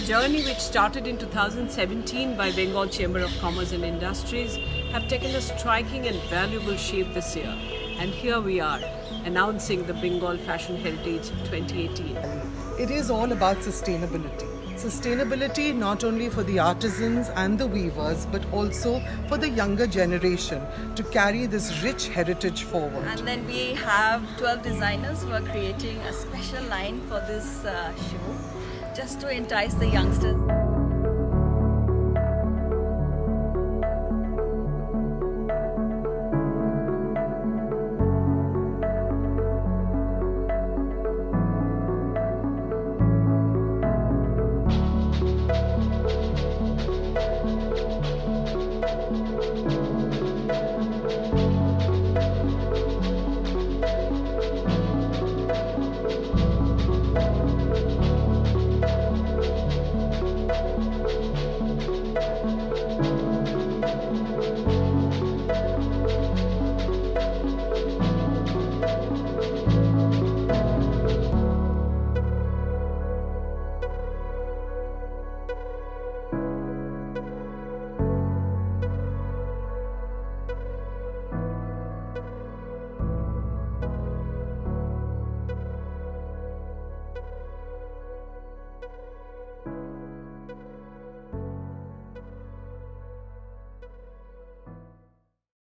journey which started in 2017 by Bengal Chamber of Commerce and Industries have taken a striking and valuable shape this year. And here we are, announcing the Bengal Fashion Heritage 2018. It is all about sustainability. Sustainability not only for the artisans and the weavers, but also for the younger generation to carry this rich heritage forward. And then we have 12 designers who are creating a special line for this show, just to entice the youngsters.